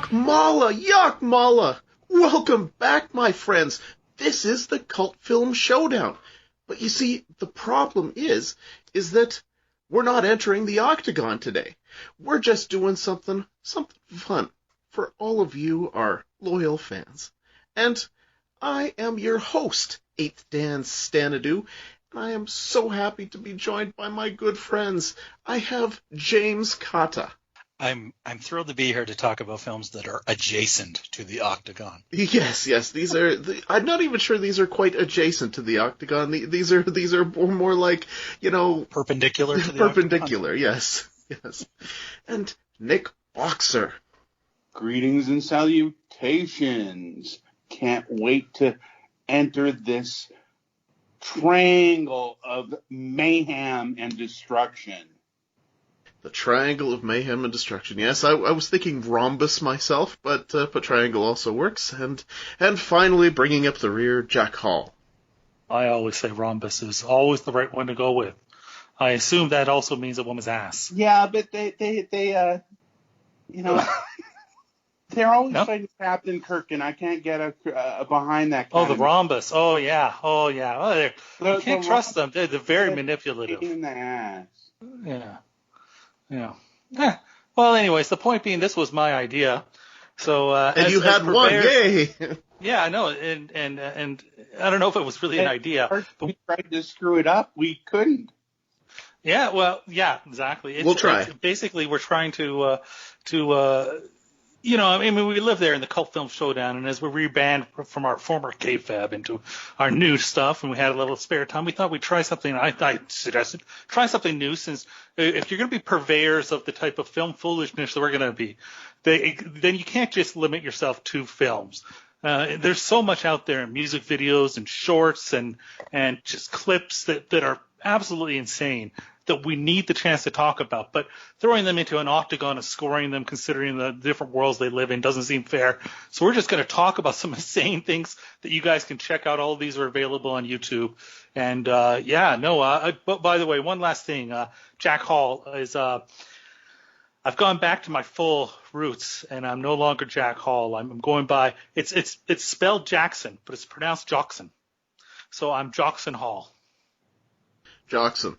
Yakmala! Welcome back, my friends. This is the Cult Film Showdown. But you see, the problem is that we're not entering the Octagon today. We're just doing something fun for all of you, our loyal fans. And I am your host, 8th Dan Stanadu, and I am so happy to be joined by my good friends. I have James Kata. I'm thrilled to be here to talk about films that are adjacent to the Octagon. Yes. These are. I'm not even sure these are quite adjacent to the Octagon. These are more like, perpendicular to the perpendicular. Octagon. Yes. And Nick Boxer. Greetings and salutations. Can't wait to enter this triangle of mayhem and destruction. The Triangle of Mayhem and Destruction. Yes, I was thinking rhombus myself, but triangle also works. And finally, bringing up the rear, Jack Hall. I always say rhombus is always the right one to go with. I assume that also means a woman's ass. Yeah, but they they're always fighting Captain Kirk, and I can't get behind that. The rhombus. Oh yeah. Oh, you can't trust them. They're very manipulative. In the ass. Yeah. Well, anyways, the point being, this was my idea. So and you had one, yay! Yeah, I know, and I don't know if it was really an idea. But we tried to screw it up. We couldn't. Yeah, well, yeah, exactly. We'll try. Basically, we're trying to we live there in the Cult Film Showdown, and as we reband from our former kayfabe into our new stuff, and we had a little spare time, we thought we'd try something. I suggested try something new, since if you're going to be purveyors of the type of film foolishness that we're going to be, then you can't just limit yourself to films. There's so much out there in music videos and shorts and just clips that are absolutely insane that we need the chance to talk about, but throwing them into an octagon and scoring them, considering the different worlds they live in, doesn't seem fair. So we're just going to talk about some insane things that you guys can check out. All of these are available on YouTube. And but by the way, one last thing, Jack Hall is, I've gone back to my full roots, and I'm no longer Jack Hall. I'm going by, it's spelled Jackson, but it's pronounced Jockson. So I'm Jockson Hall. Jockson.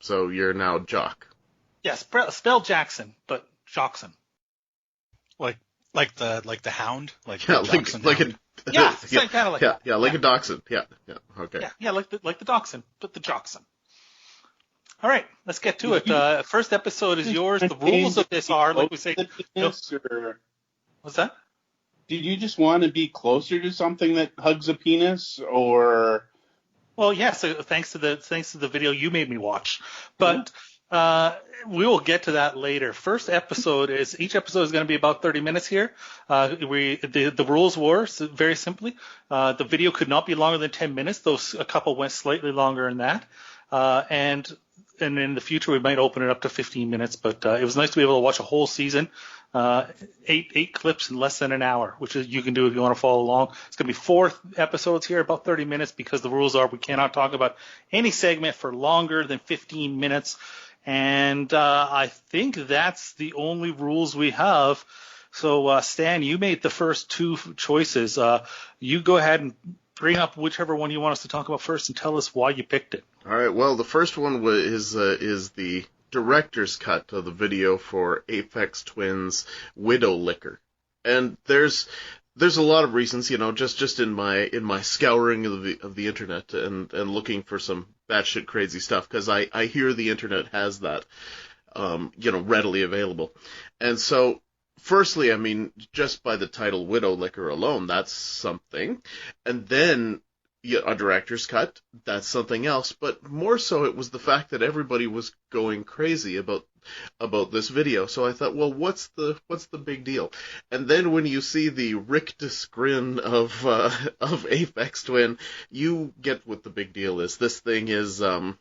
So you're now Jock. Yes, spell Jackson, but Jockson. Like the hound, like yeah, like a yeah, kind of like that. Yeah, like a dachshund. Yeah, okay. Yeah, like the dachshund, but the Jockson. All right, let's get to it. First episode is yours. The rules of this are, like we say. What's that? Did you just want to be closer to something that hugs a penis, or? Well, yeah. So thanks to the video you made me watch, but we will get to that later. Each episode is going to be about 30 minutes here. The rules were very simply, the video could not be longer than 10 minutes. A couple went slightly longer than that, and in the future we might open it up to 15 minutes. But it was nice to be able to watch a whole season. 8 clips in less than an hour, which is you can do if you want to follow along. It's going to be 4 episodes here, about 30 minutes, because the rules are we cannot talk about any segment for longer than 15 minutes. And I think that's the only rules we have. So, Stan, you made the first 2 choices. You go ahead and bring up whichever one you want us to talk about first and tell us why you picked it. All right. Well, the first one is the director's cut of the video for Aphex Twin-Windowlicker, and there's a lot of reasons, just in my scouring of the internet and looking for some batshit crazy stuff, because I hear the internet has that readily available. And so firstly, I mean, just by the title Windowlicker alone, that's something, and then a director's cut, that's something else. But more so, it was the fact that everybody was going crazy about this video. So I thought, well, what's the big deal? And then when you see the rictus grin of Aphex Twin, you get what the big deal is. This thing is a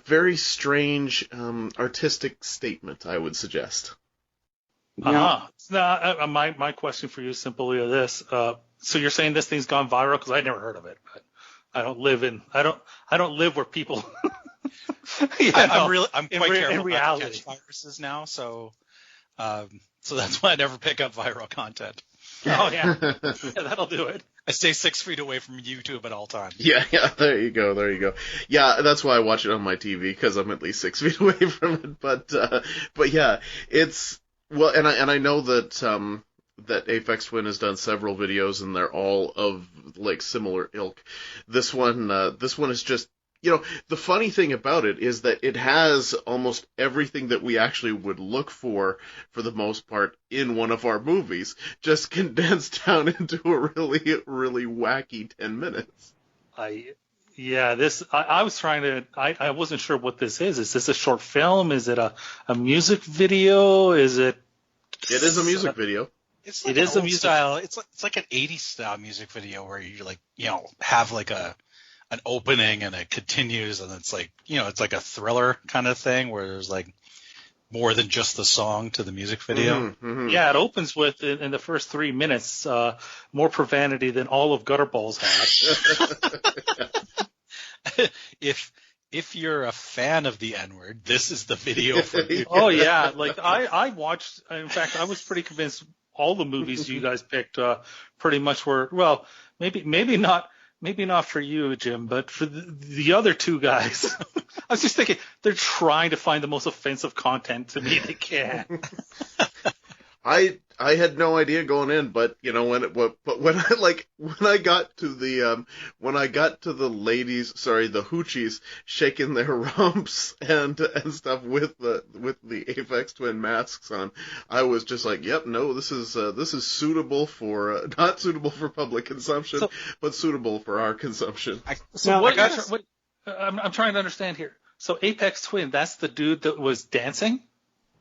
very strange artistic statement, I would suggest. My question for you is simply this. So you're saying this thing's gone viral? Because I never heard of it. But I don't live where people. I'm quite careful about catch viruses now. So so that's why I never pick up viral content. Oh, yeah. Yeah, that'll do it. I stay 6 feet away from YouTube at all times. Yeah, there you go. Yeah, that's why I watch it on my TV, because I'm at least 6 feet away from it. But yeah, it's, well, and I know that, that Aphex Twin has done several videos, and they're all of, like, similar ilk. This one is just, the funny thing about it is that it has almost everything that we actually would look for the most part, in one of our movies, just condensed down into a really, really wacky 10 minutes. I was trying to, I wasn't sure what this is. Is this a short film? Is it a music video? Is it? It is a music video. It's like a music style. It's like an 80s style music video where you like, have like an opening and it continues, and it's like, it's like a thriller kind of thing where there's like more than just the song to the music video. Mm-hmm, mm-hmm. Yeah, it opens with, in the first 3 minutes, more profanity than all of Gutterballs had. If you're a fan of the N-word, this is the video for you. Oh yeah, like I watched. In fact, I was pretty convinced all the movies you guys picked pretty much were, well, maybe not for you, Jim, but for the other two guys. I was just thinking they're trying to find the most offensive content to me they can. I had no idea going in, but when I got to the ladies, the hoochies shaking their rumps and stuff with the Aphex Twin masks on, I was just like, yep, no, this is suitable for not suitable for public consumption, but suitable for our consumption. I'm trying to understand here. So Aphex Twin, that's the dude that was dancing?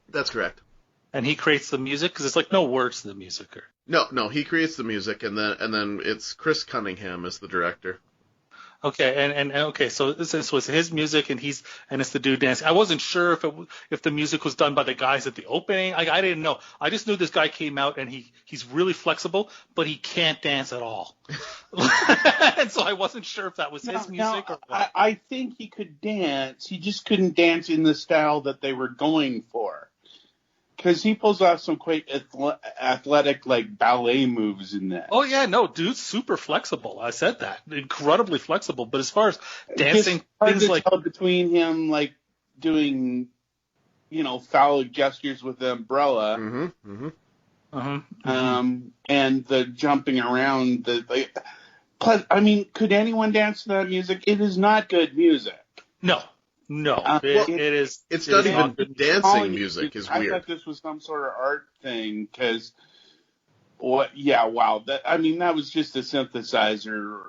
That's correct. And he creates the music, because it's like no words to the music. No, he creates the music, and then it's Chris Cunningham as the director. Okay, and okay, so this was his music, and it's the dude dancing. I wasn't sure if the music was done by the guys at the opening. I didn't know. I just knew this guy came out and he's really flexible, but he can't dance at all. And so I wasn't sure if that was his music or what. I think he could dance. He just couldn't dance in the style that they were going for. Because he pulls off some quite athletic, like, ballet moves in that. Oh, yeah, no, dude's super flexible. I said that. Incredibly flexible. But as far as dancing, things like... tell between him, like, doing, foul gestures with the umbrella. Mm-hmm, mm-hmm. And the jumping around. Plus, could anyone dance to that music? It is not good music. No. It is. It's not even dancing music. Is weird. I thought this was some sort of art thing because, wow. That was just a synthesizer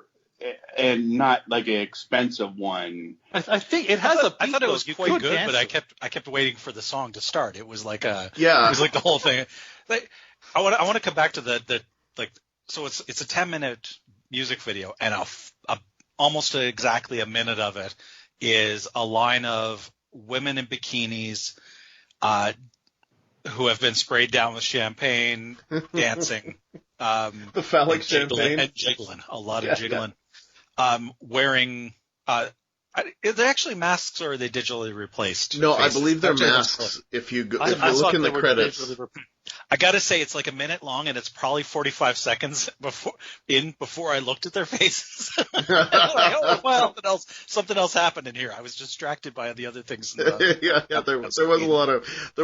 and not like an expensive one. I think it has I thought it was quite good, but I kept waiting for the song to start. It was like it was like the whole thing. Like, I want to come back to the so it's a 10-minute music video, and almost exactly a minute of it is a line of women in bikinis who have been sprayed down with champagne, dancing. The phallic champagne. And jiggling. A lot of jiggling. Yeah. Wearing are they actually masks, or are they digitally replaced? No, faces? I believe they're masks. If you look in the credits. I gotta say, it's like a minute long, and it's probably 45 seconds before I looked at their faces. Something else happened in here. I was distracted by the other things. There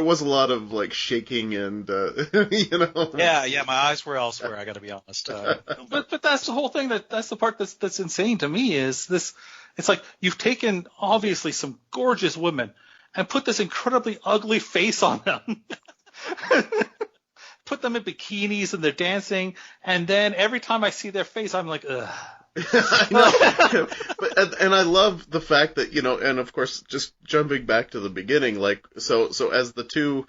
was a lot of like shaking and Yeah, my eyes were elsewhere. I got to be honest. But that's the whole thing. That's the part that's insane to me is this. It's like you've taken obviously some gorgeous women and put this incredibly ugly face on them. Put them in bikinis and they're dancing, and then every time I see their face, I'm like, ugh. And I love the fact that, and of course, just jumping back to the beginning, like, so as the two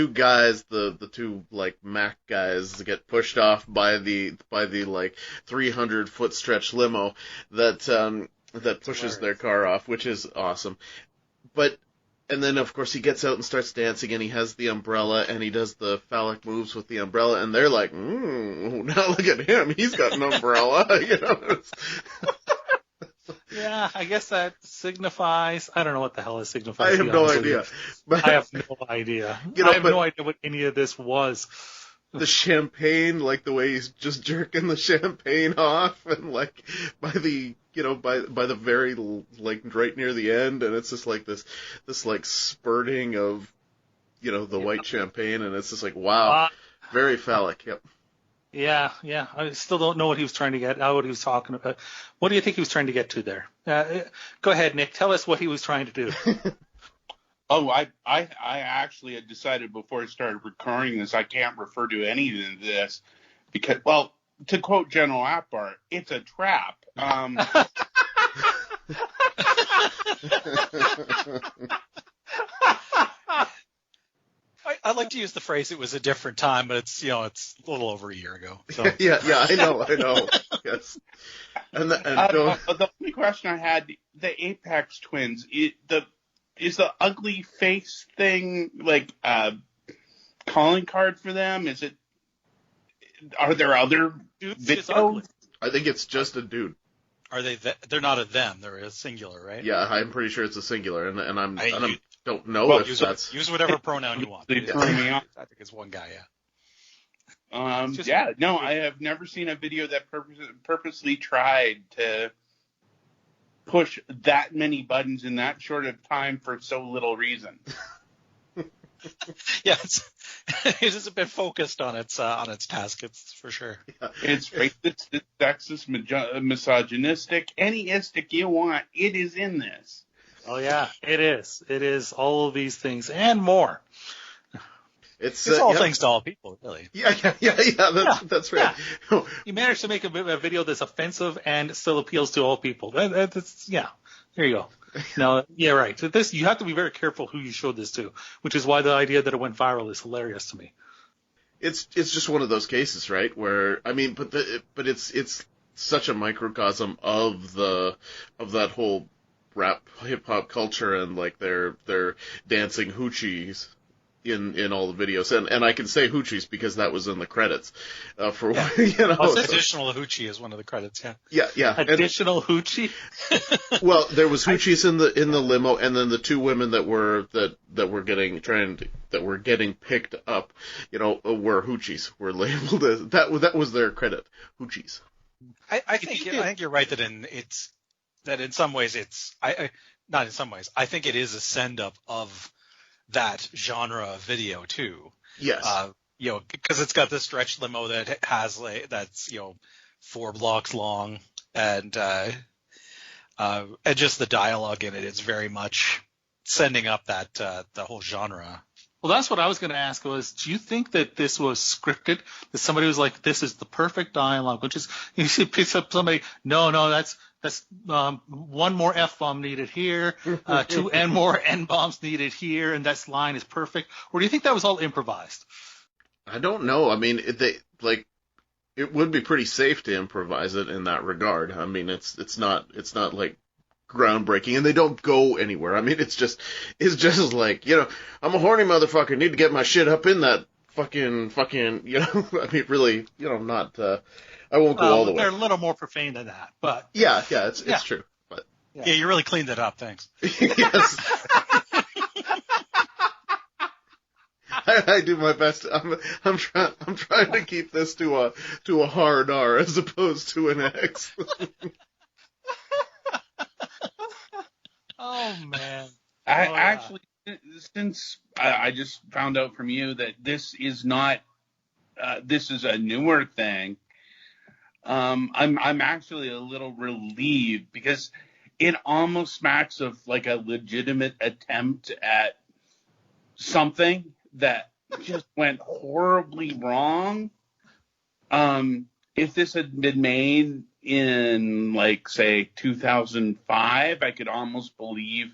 guys, the two, like, Mac guys get pushed off by the like, 300-foot stretch limo that pushes their car off, which is awesome. And then, of course, he gets out and starts dancing, and he has the umbrella, and he does the phallic moves with the umbrella, and they're like, now look at him, he's got an umbrella, Yeah, I guess that signifies. I don't know what the hell it signifies. I have no idea. I have no idea. I have no idea what any of this was. The champagne, like the way he's just jerking the champagne off, and like by the very like right near the end, and it's just like this like spurting of the white champagne, and it's just like wow, very phallic. Yep. Yeah. I still don't know what he was trying to get. What he was talking about. What do you think he was trying to get to there? Go ahead, Nick. Tell us what he was trying to do. Oh, I actually had decided before I started recording this, I can't refer to any of this because, well, to quote General Atbar, it's a trap. I like to use the phrase "it was a different time," but it's it's a little over a year ago. So. yeah, I know. Yes. And the only question I had, the Aphex Twins, is the ugly face thing like a calling card for them? Are there other videos? I think it's just a dude. Are they? They're not a them. They're a singular, right? Yeah, I'm pretty sure it's a singular, and I don't know if that's use whatever pronoun you want. They turn me off. I think it's one guy. Yeah. No, I have never seen a video that purposely tried to push that many buttons in that short of time for so little reason. Yeah, it is a bit focused on its task. It's for sure. Yeah. It's racist, it's sexist, misogynistic, any istic you want. It is in this. Oh yeah, it is. It is all of these things and more. It's all things to all people, really. Yeah. That's right. Yeah. You managed to make a video that's offensive and still appeals to all people. That's there you go. No, yeah, right. So you have to be very careful who you showed this to, which is why the idea that it went viral is hilarious to me. It's just one of those cases, right? Where but it's such a microcosm of that whole rap hip hop culture and like their dancing hoochies in all the videos, and I can say hoochies because that was in the credits for additional hoochie is one of the credits. Yeah. Additional hoochie. Well, there was hoochies in the limo, and then the two women that were getting picked up, were hoochies. Were labeled as that was their credit, hoochies. I think you're right that in some ways not in some ways. I think it is a send up of that genre of video too. Yes. Because it's got this stretch limo that has that's 4 blocks long, and just the dialogue in it is very much sending up that the whole genre. Well, that's what I was going to ask was, do you think that this was scripted? That somebody was like, this is the perfect dialogue, which is, you see, picks up somebody, no, that's one more F-bomb needed here, 2 more N-bombs needed here, and that line is perfect? Or do you think that was all improvised? I don't know. I mean, it would be pretty safe to improvise it in that regard. I mean, it's not like groundbreaking, and they don't go anywhere. I mean, it's just like, I'm a horny motherfucker, need to get my shit up in that fucking, I mean, really, not, I won't go all the way. They're a little more profane than that, but. Yeah, it's true. But. Yeah, you really cleaned it up, thanks. Yes. I do my best. I'm trying to keep this to a hard R as opposed to an X. Oh man! Actually, since I just found out from you that this is not, this is a newer thing. I'm actually a little relieved because it almost smacks of like a legitimate attempt at something that just went horribly wrong. If this had been made in, like, say, 2005, I could almost believe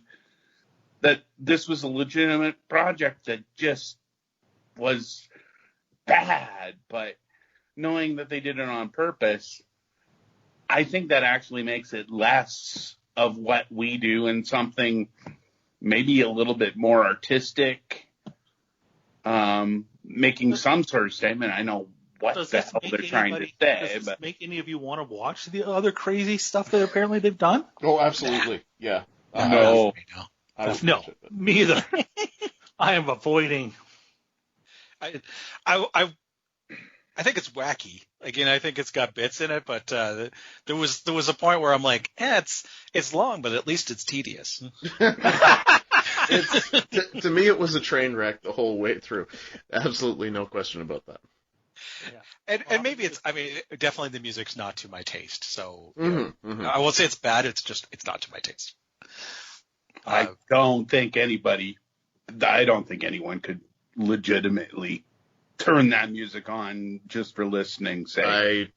that this was a legitimate project that just was bad. But knowing that they did it on purpose, I think that actually makes it less of what we do and something maybe a little bit more artistic, making some sort of statement. I know what the hell they're trying to say. Does this make any of you want to watch the other crazy stuff that apparently they've done? Oh, absolutely. Yeah. No. No, me either. I am avoiding. I think it's wacky. Again, I think it's got bits in it, but there was a point where I'm like, it's long, but at least it's tedious. To me, it was a train wreck the whole way through. Absolutely no question about that. Yeah. And maybe definitely the music's not to my taste. So I won't say it's bad. It's not to my taste. I don't think anyone could legitimately turn that music on just for listening's sake. I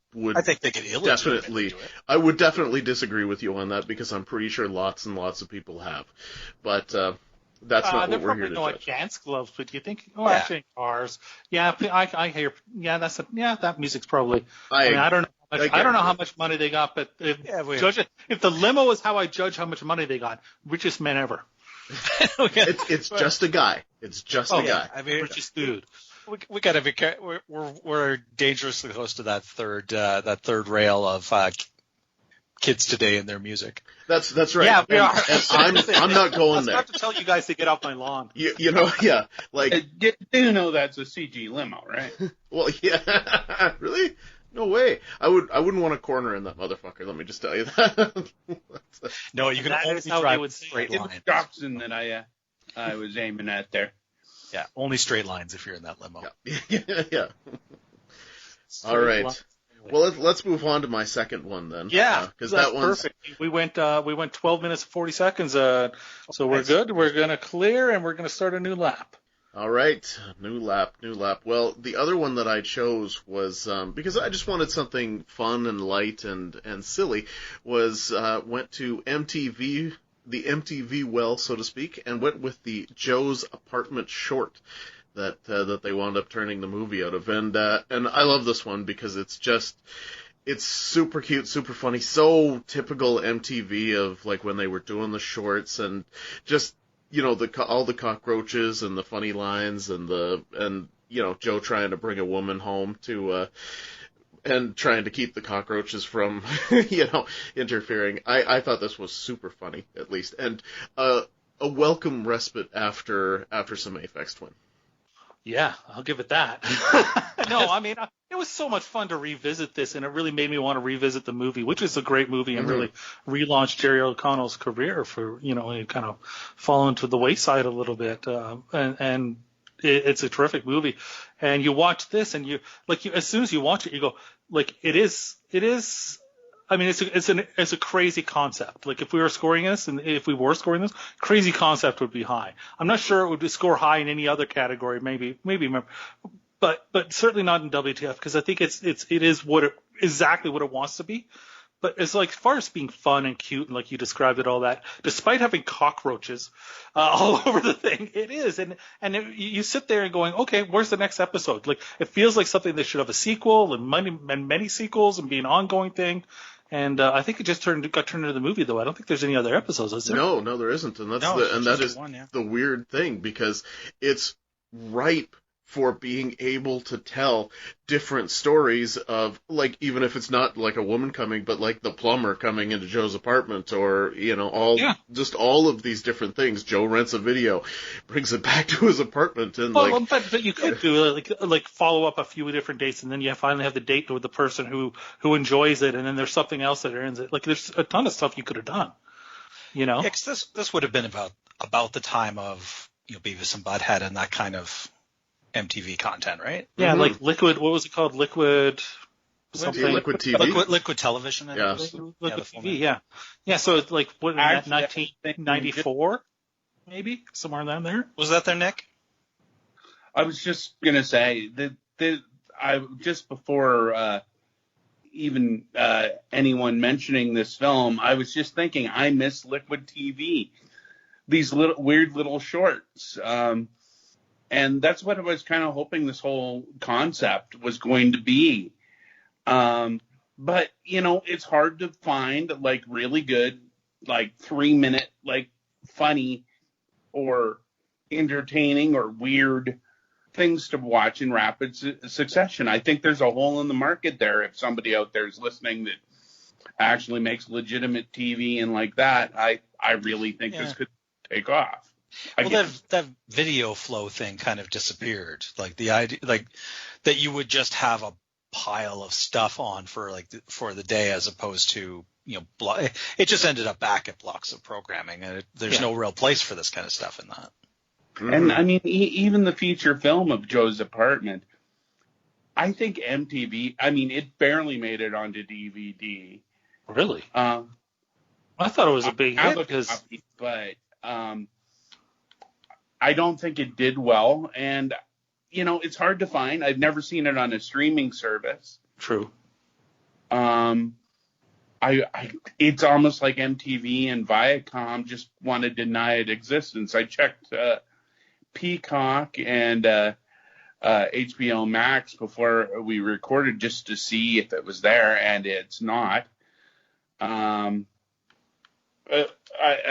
think they could definitely. I would definitely disagree with you on that because I'm pretty sure lots and lots of people have, but that's not what we're here to judge. They're probably like dance gloves, but do you think? Oh, actually, cars. Yeah, I hear. Yeah, that music's probably. I don't know. I don't know how much money they got, but if the limo is how I judge how much money they got, richest man ever. It's just a guy. It's just a guy. I mean, richest dude. We gotta be careful. We're dangerously close to that third rail of kids today and their music. That's right. Yeah, we are. I'm not going there. I have to tell you guys to get off my lawn. You know, yeah, like you know that's a CG limo, right? Well, yeah, really. No way. I wouldn't want a corner in that motherfucker. Let me just tell you that. No, you can only drive straight lines. It's Dobson that I was aiming at there. Yeah, only straight lines if you're in that limo. Yeah. All right. Well, let's move on to my second one then. Yeah, because that one's perfect. We went 12 minutes and 40 seconds. So we're good. We're gonna clear and we're gonna start a new lap. All right, new lap. Well, the other one that I chose was because I just wanted something fun and light and silly. Went to MTV, the MTV well, so to speak, and went with the Joe's Apartment short that they wound up turning the movie out of, and I love this one because it's super cute, super funny, so typical MTV of like when they were doing the shorts and just. You know, all the cockroaches and the funny lines and Joe trying to bring a woman home and trying to keep the cockroaches from, interfering. I thought this was super funny, at least, and a welcome respite after some Aphex Twin. Yeah, I'll give it that. No, I mean, it was so much fun to revisit this, and it really made me want to revisit the movie, which is a great movie and really relaunched Jerry O'Connell's career for, it kind of fallen to the wayside a little bit. And it's a terrific movie. And you watch this and as soon as you watch it, you go, like, it is, I mean, it's a crazy concept. Like if we were scoring this, crazy concept would be high. I'm not sure it would score high in any other category, maybe, but certainly not in WTF because I think it is exactly what it wants to be. But it's like, as far as being fun and cute and like you described it, all that, despite having cockroaches all over the thing, it is. And you sit there and going, okay, where's the next episode? Like it feels like something that should have a sequel and many sequels and be an ongoing thing. And I think it just got turned into the movie, though. I don't think there's any other episodes, is there? No, there isn't, and that is the weird thing because it's ripe for being able to tell different stories of, like, even if it's not like a woman coming, but like the plumber coming into Joe's apartment, or just all of these different things. Joe rents a video, brings it back to his apartment, and but you could do like follow up a few different dates, and then you finally have the date with the person who enjoys it, and then there's something else that ends it. Like there's a ton of stuff you could have done. Yeah, because this would have been about the time of Beavis and Butthead and that kind of MTV content, right? Yeah, like Liquid. What was it called? Liquid something. Liquid TV. Liquid television. Yes. Liquid TV. Yeah. Yeah. So it's like what? 1994, maybe somewhere down there. Was that there, Nick? I was just gonna say that I just before even anyone mentioning this film, I was just thinking I miss Liquid TV. These weird little shorts. And that's what I was kind of hoping this whole concept was going to be. But, it's hard to find, like, really good, like, 3-minute, like, funny or entertaining or weird things to watch in rapid succession. I think there's a hole in the market there. If somebody out there is listening that actually makes legitimate TV and like that, I really think this could take off. Well, that video flow thing kind of disappeared. Like the idea, like that you would just have a pile of stuff on for the day, as opposed to, it just ended up back at blocks of programming, and there's no real place for this kind of stuff in that. Mm-hmm. And I mean, even the feature film of Joe's Apartment, I think MTV, I mean, it barely made it onto DVD. Really? I thought it was a big hit because, but I don't think it did well, and it's hard to find. I've never seen it on a streaming service. True. It's almost like MTV and Viacom just want to deny it existence. I checked Peacock and HBO Max before we recorded just to see if it was there, and it's not. I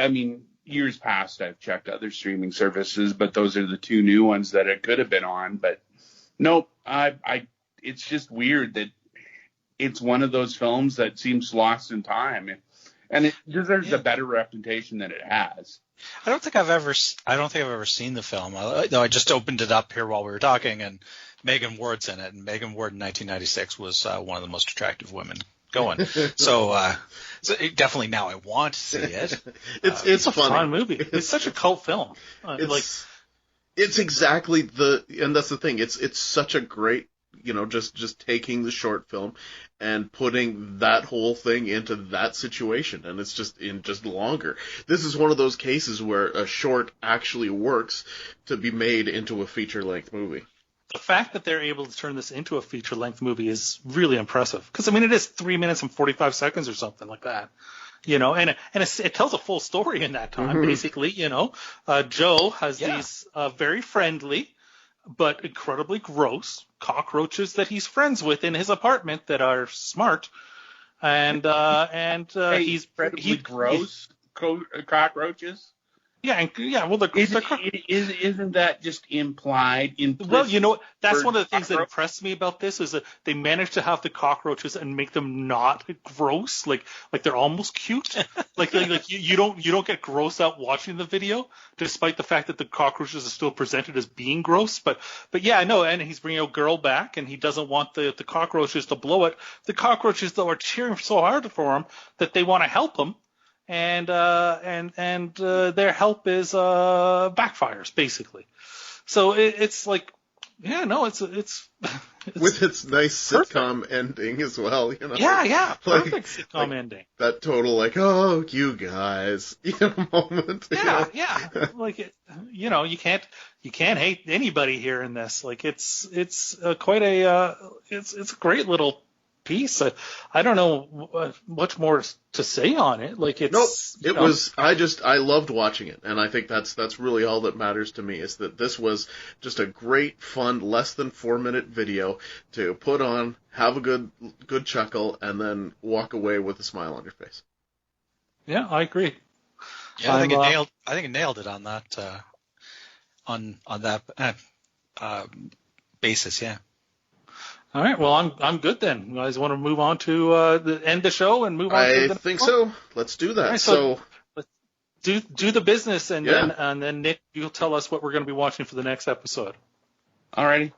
mean, years past I've checked other streaming services, but those are the two new ones that it could have been on. But nope, it's just weird that it's one of those films that seems lost in time, and it deserves a better reputation than it has. I don't think I've ever seen the film. Though I just opened it up here while we were talking, and Megan Ward's in it, and Megan Ward in 1996 was one of the most attractive women going. So definitely now I want to see it. It's a funny. fun movie. It's such a cult film. It's exactly and that's the thing. It's such a great, just taking the short film and putting that whole thing into that situation, and it's just longer. This is one of those cases where a short actually works to be made into a feature-length movie. The fact that they're able to turn this into a feature-length movie is really impressive. Because, I mean, it is 3 minutes and 45 seconds or something like that. And it tells a full story in that time, basically. Joe has these very friendly but incredibly gross cockroaches that he's friends with in his apartment that are smart. And he's incredibly gross cockroaches. Well, isn't that just implied? Well, that's one of the things that impressed me about this is that they managed to have the cockroaches and make them not gross, like they're almost cute. like you don't get grossed out watching the video, despite the fact that the cockroaches are still presented as being gross. But yeah, I know. And he's bringing a girl back, and he doesn't want the cockroaches to blow it. The cockroaches, though, are cheering so hard for him that they want to help him. And their help is backfires, basically. So it's like, it's with its nice sitcom perfect ending as well, perfect sitcom ending. That total you guys, moment. You can't hate anybody here in this. Like it's quite a it's a great little piece. I don't know much more to say on it. Like it's I loved watching it, and I think that's really all that matters to me, is that this was just a great, fun, less than 4 minute video to put on, have a good chuckle, and then walk away with a smile on your face. Yeah, I agree. Yeah, I think it nailed it on that on that basis. Yeah. All right. Well, I'm good then. You guys want to move on to end the show and move on? I think so. Let's do that. Right, so let's do the business, and then Nick, you'll tell us what we're going to be watching for the next episode. All righty.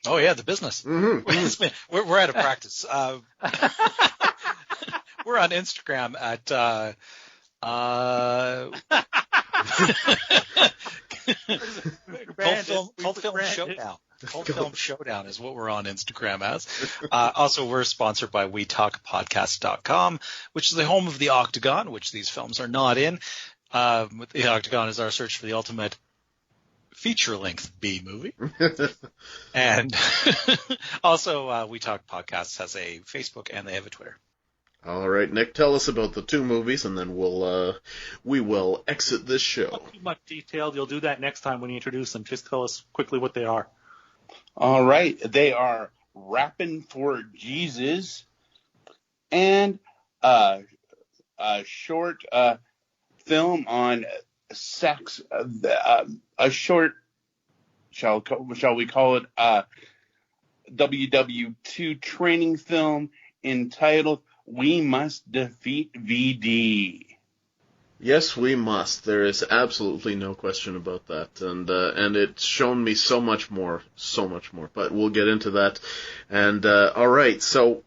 Oh yeah, the business. Mm-hmm. We're out of practice. We're on Instagram at Cult Film Showdown. Cult Film Showdown is what we're on Instagram as. Also, we're sponsored by WeTalkPodcast.com, which is the home of the Octagon, which these films are not in. The Octagon is our search for the ultimate feature-length B movie. And also, We Talk Podcasts has a Facebook and they have a Twitter. All right, Nick, tell us about the two movies, and then we will exit this show. Not too much detail. You'll do that next time when you introduce them. Just tell us quickly what they are. All right, they are Rappin' for Jesus and a short film on sex, a short shall we call it a WW2 training film entitled "We Must Defeat VD." Yes, we must. There is absolutely no question about that, and it's shown me so much more. But we'll get into that. And all right, so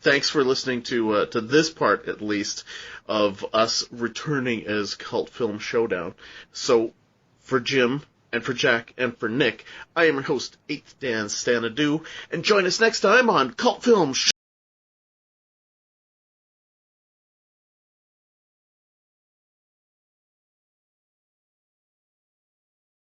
thanks for listening to this part, at least, of us returning as Cult Film Showdown. So for Jim and for Jack and for Nick, I am your host, 8th Dan Stanadu, and join us next time on Cult Film Showdown.